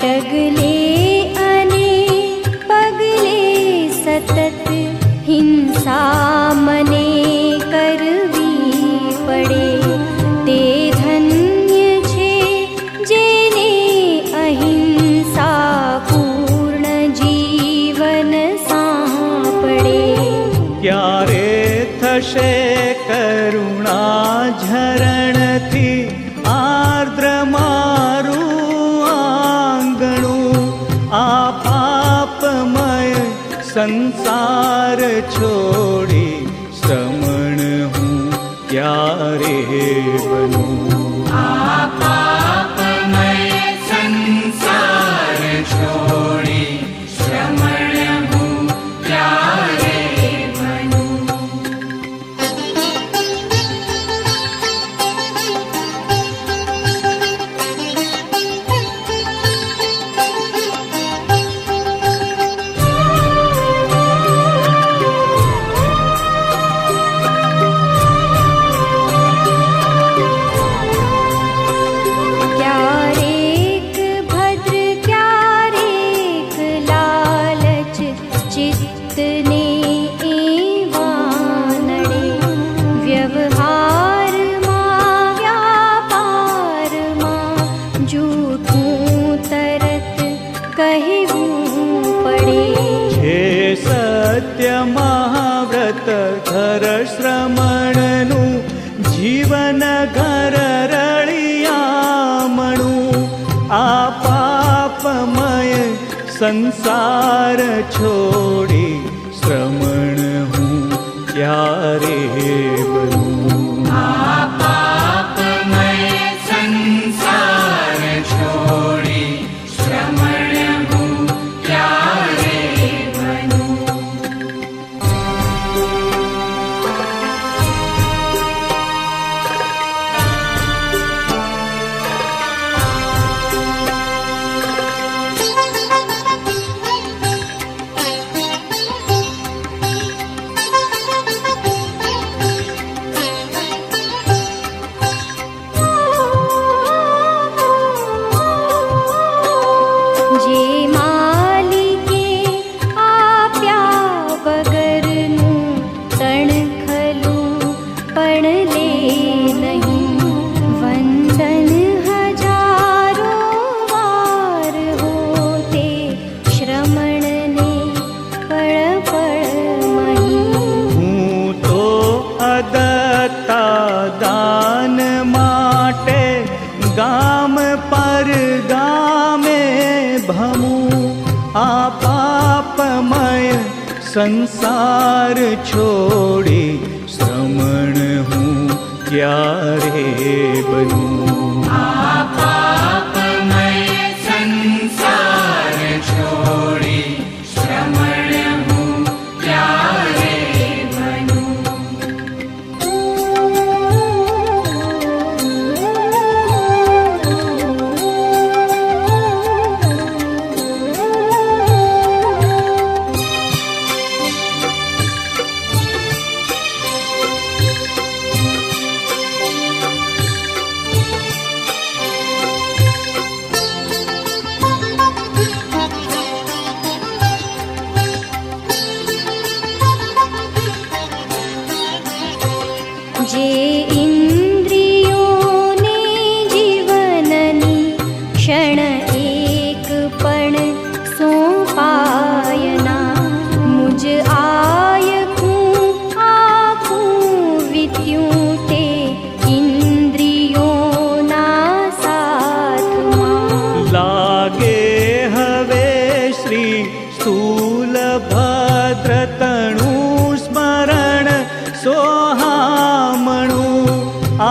डगले अने पगले सतत हिंसा मने करवी पड़े। ते धन्य छे जेने अहिंसा पूर्ण जीवन सांपड़े। क्यारे थशे करुणा झरणथी आर्द्र मारू आंगणु। आ पापमय संसार छोड़ी श्रमण हूँ क्यारे बनूं। आ पापमय संसार छोड़ी श्रमण हूँ क्यारे बनूं। क्यारेक भद्र क्यारेक लालच चित्तने एवा नडे। व्यवहार मां व्यापार मां जूठूं तरत कहेवूं पड़े। छे सत्य महाव्रत घर श्रमणनु जीवन घर रळियामणु। आ पापमय संसार छोड़ी श्रमण हूँ क्यारे बनूं। आ पापमय संसार छोड़ी श्रमण हूँ क्यारे बनूं। जे मालिके आप्या वगरनु तणखलु पण ले नहीं। वंदन हजारों वार होते श्रमण ने पळ पळ मही। हूँ तो अदत्ता दान माटे गाम पर गामे भमूं। आ पापमय संसार छोड़ी श्रमण हूँ क्यारे बनूं। आ पापमय संसार छोड़ी श्रमण हूँ क्यारे बनूं। जे इंद्रियों ने जीवननी क्षण एक पण सोपायना। मुझ आयखूं आखूं वित्यूं ते इंद्रियों ना साथ मां। लागे हवे श्री स्थूल भद्र तणु स्मरण सोहामणु। आ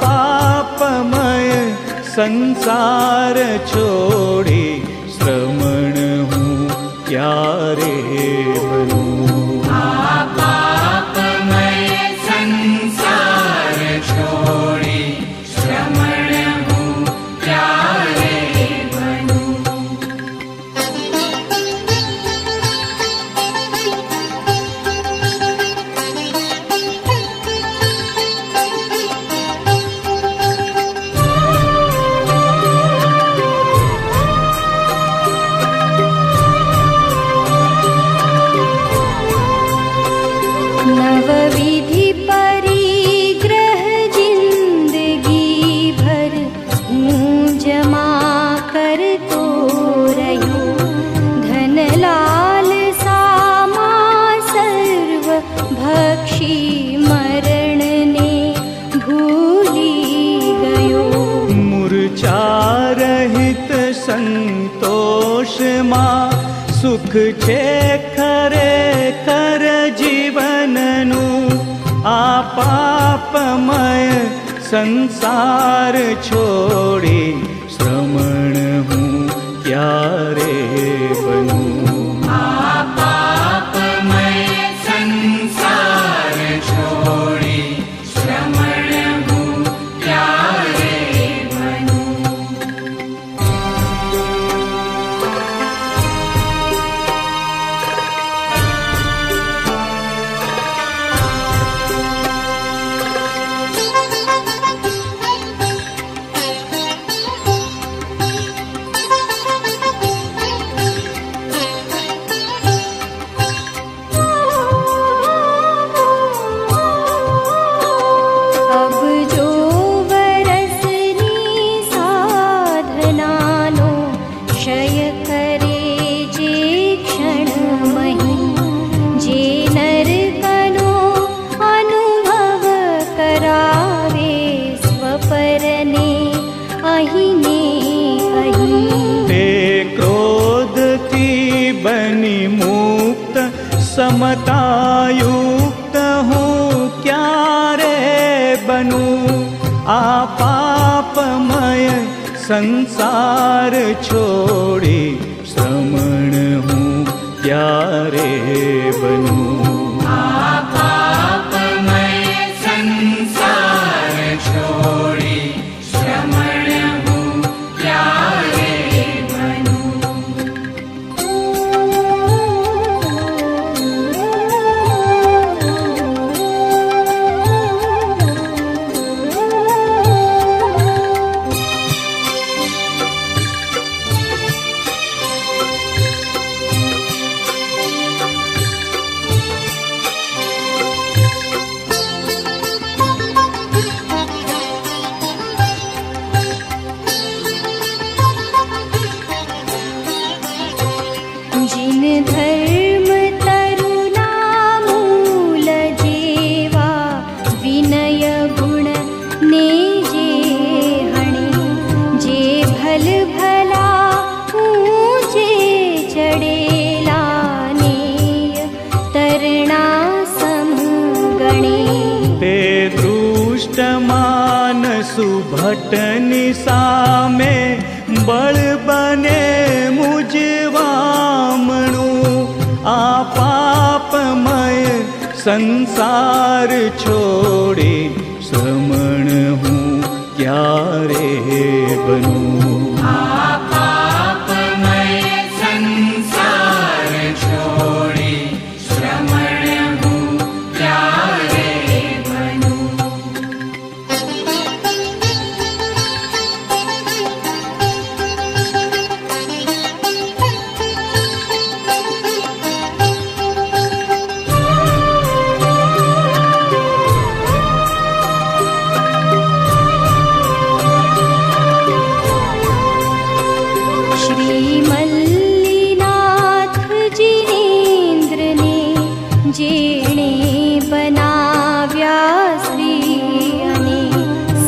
पापमय संसार छोड़ी श्रमण हूँ क्यारे बनूं। आ पापमय संसार छोड़ी श्रमण हूँ क्यारे बनूं। સંતોષમાં સુખ છે ખરેખર જીવનનું. આ પાપમય સંસાર છોડી શ્રમણ હું ક્યારે બનું. આ પાપમય સંસાર છોડી શ્રમણ હું ક્યારે બનું. अब जो वरसनी साधनानो क्षय करे जे क्षण मही. जे नरकनो अनुभव करावे स्वपरने अहीने अही. તે ક્રોધથી બની મુક્ત સમતાયુક્ત હું ક્યારે બનું. આ પાપમય સંસાર છોડી શ્રમણ હું ક્યારે બનું. આ પાપમય સંસાર છોડી શ્રમણ હું ક્યારે બનું. जिन धर्म तरुना मूल जेवा विनय गुण ने जे हणी. जे भल भला ऊंचे चढ़ेला नेय तरणा समगणी. તે દૃષ્ટ માનસુ ભટ્ટની સામે બળ બને મુજવામણું. આ પાપમય સંસાર છોડી શ્રમણ હું ક્યારે બનું. આ પાપમય સંસાર છોડી શ્રમણ હું ક્યારે બનું. श्री मल्लीनाथ जिनेन्द्रने जेणे बनाव्या श्री अने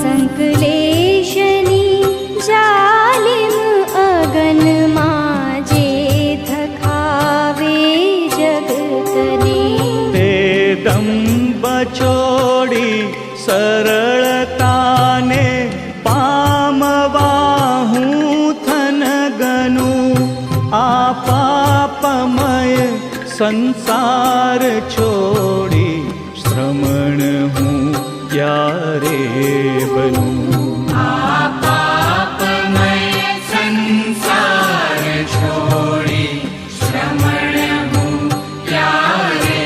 संकलेशनी जालिम अगનમાં જે ધખાવે જગતને. તે દંભ છોડી સરળતાને પામવા હું થન ગનું. આ પાપમય સંસાર છોડી શ્રમણ હું ક્યારે બનું. આ પાપમય સંસાર છોડી શ્રમણ હું ક્યારે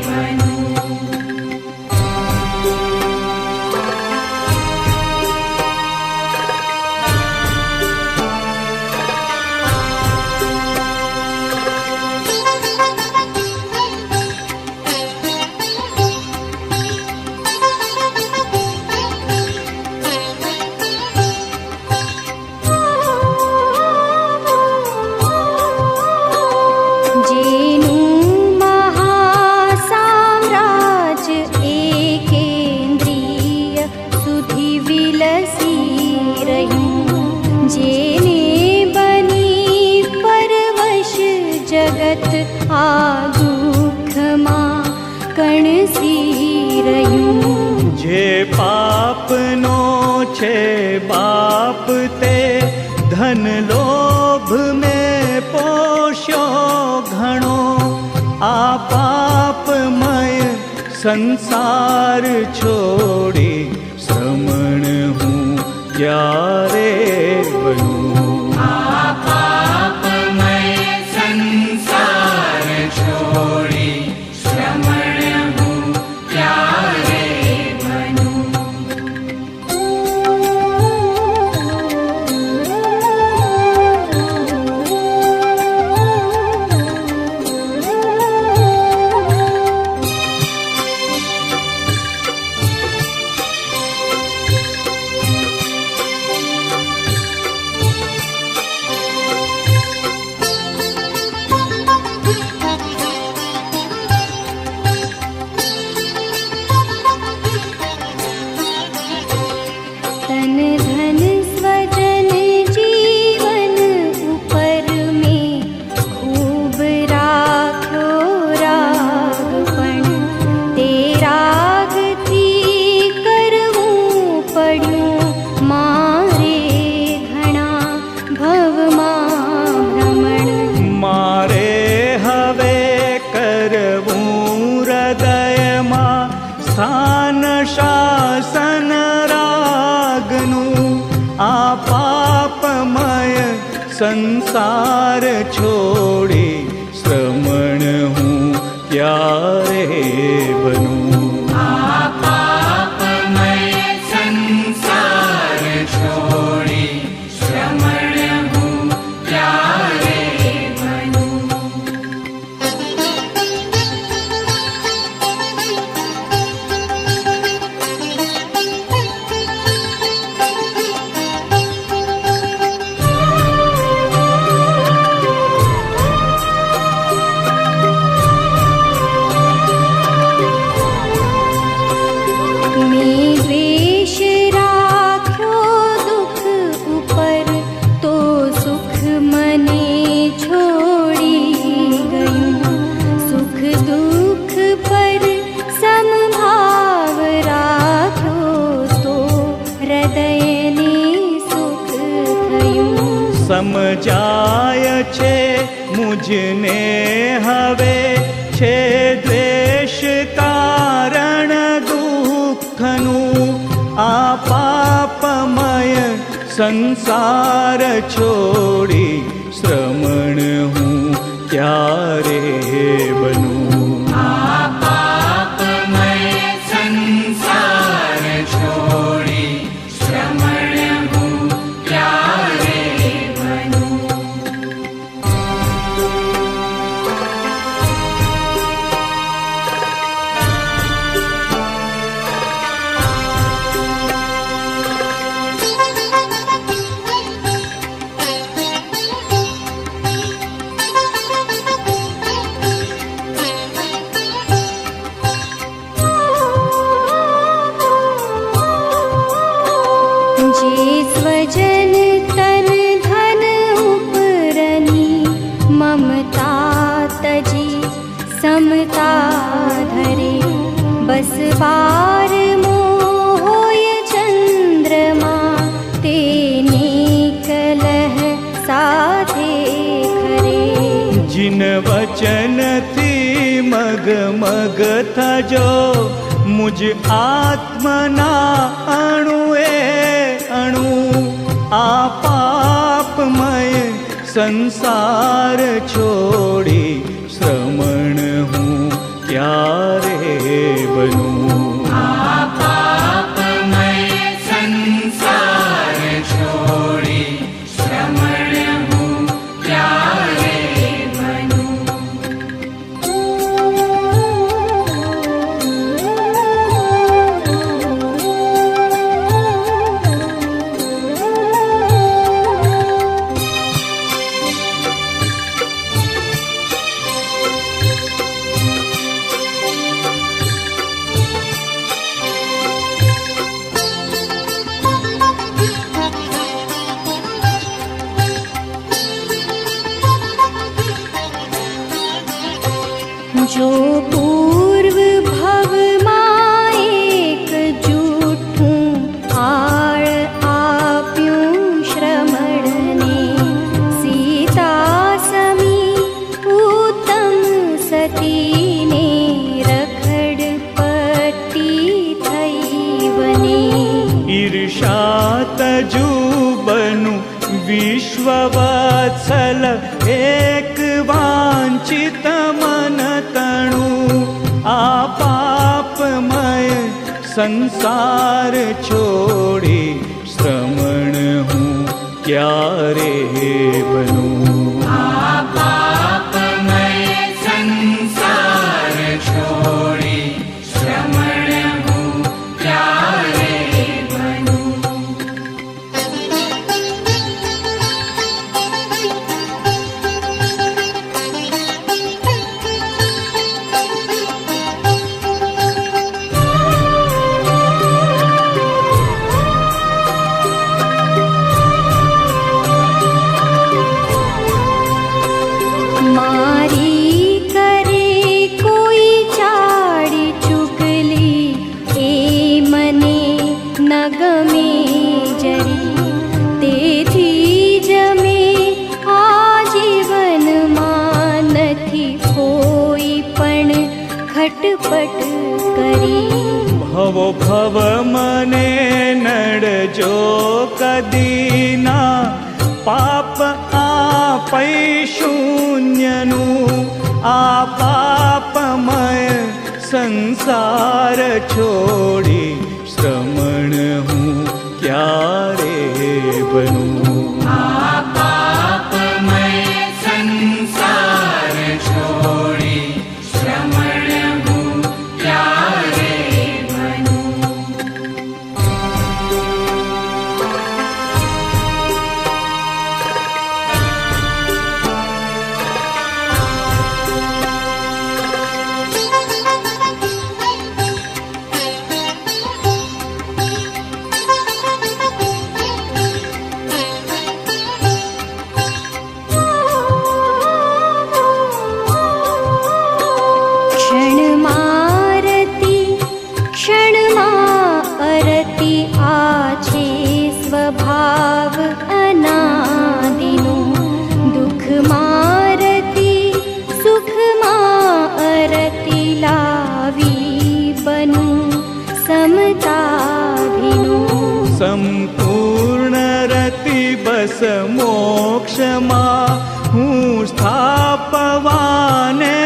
બનું. જેને छे बाप ते धन लोभ में पोष्यो घणो आ पापमय संसार छोड़ी श्रमण हूँ क्यारे बनूं। पापमय संसार छोड़ी श्रमण हूँ क्यारे बनूं। तन धन स्वजन जीवन ऊपर में खूब राख्यो रागपण ते राग थी करवूं पड्यूं मारे घणा भवमां भ्रमण। मारे हवे करवूं हृदयमा स्थान शासन रागनु आ पापमय संसार छोड़ी श्रमण हूँ क्यारे बनूं। पापमय संसार छोड़ी श्रमण हूँ क्यारे बनूं। मैं द्वेष राख्यो दुख ऊपर तो सुख मने छोड़ी गयूं। सुख दुख पर समभाव राख्यो तो हृदयने सुख थयूं। समजाय छे मुझने हवे छे द्वेष कारण दुखनु आ पापमय संसार छोड़ी श्रमण हूँ क्यारे बनूं। पापमय संसार छोड़ी श्रमण हूँ क्यारे बनूं। जे स्वजन तन धन उपरनी ममता तजी समता धरे। बस बार मोहोय चंद्रमा तेने कलह साधे खरे। जिन वचन थी मग मग थजो मुझ आत्मना अणुए अणु आ पापमय संसार छोड़ी श्रमण हूँ क्यारे बनूं। पापमय संसार छोड़ी श्रमण हूँ क्यारे बनूं। सहजू बनू विश्ववत्सल एक वांछित मन तणु आ पापमय संसार छोड़ी श्रमण हूँ क्यारे बनूं। पापमय संसार छोड़ी श्रमण हूँ क्यारे बनूं। खटपट करी भवो भव मने नडजो कदीना पाप आपै शून्यनु आ पापमय संसार छोड़ी श्रमण हूँ क्यारे बनूं। पापमय संसार छोड़ी श्रमण हूँ क्यारे बनूं। भाव अनादिनो दुख मारती सुख मारती लावी बनू समताभिनो। संपूर्ण रति बस मोक्ष मा हूँ स्थापवाने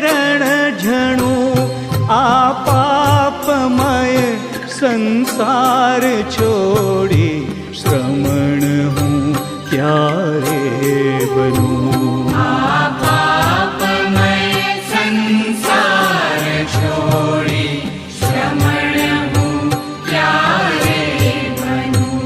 रण झणु आ पापमय संसार छोड़ी श्रमण हूँ क्यारे बनूं। पापमय संसार छोड़ी श्रमण हूँ क्यारे बनूं।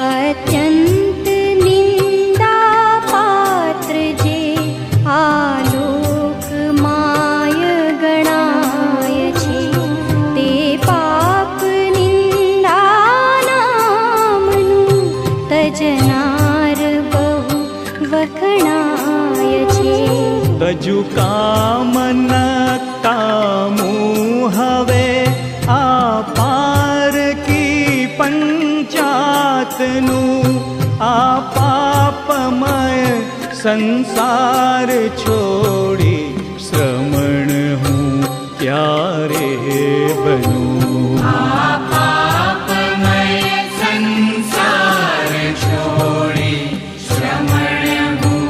अत्यंत निंदा पात्र जे आलोक माय गणाय छे ते पाप निंदा नामनु तजनार बहु वखणाय छे। तजु काम न कामू हवे आ पार की पंचातनु आ पापमय संसार छोड़ी श्रमण हूँ क्यारे बनूं। पापमय संसार छोड़ी श्रमण हूँ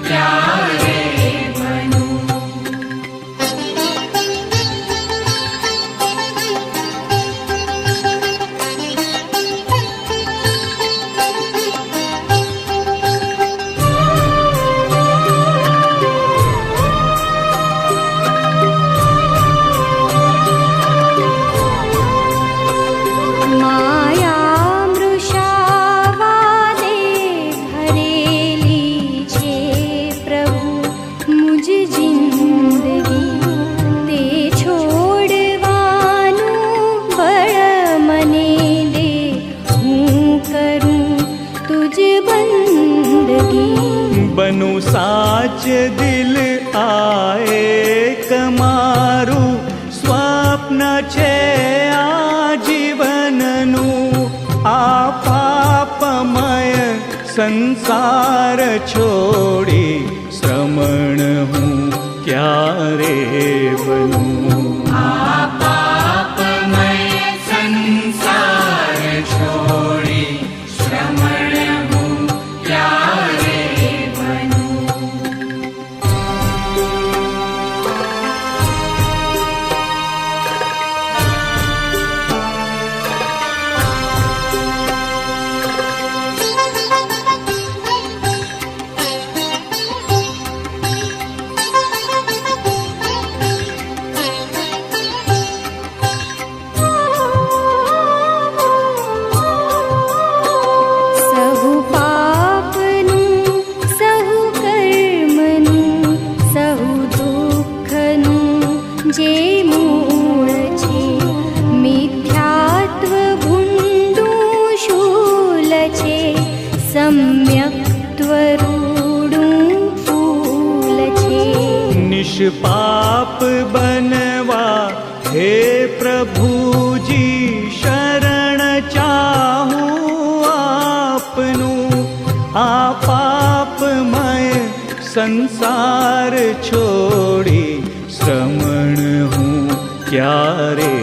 क्यारे बनूं। जोगी। बनु साच दिल आए कमारू स्वप्न छे आजीवननु। आ पापमय संसार छोड़ी श्रमण हूँ क्यारे बनूं। पापमय संसार छोड़ी श्रमण हूँ क्यारे बनूं। सहु पापनु सहु कर्मनु सहु दुःखनु जे मूळ छे। मिथ्यात्व भूंडू शूल छे सम्यक्त्व रूडू फूल छे। निष्पाप बनवा हे प्रभुजी शरण चाहूं आपनु। आ पापमय संसार छोड़ी श्रमण हूँ क्यारे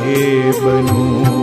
बनूं।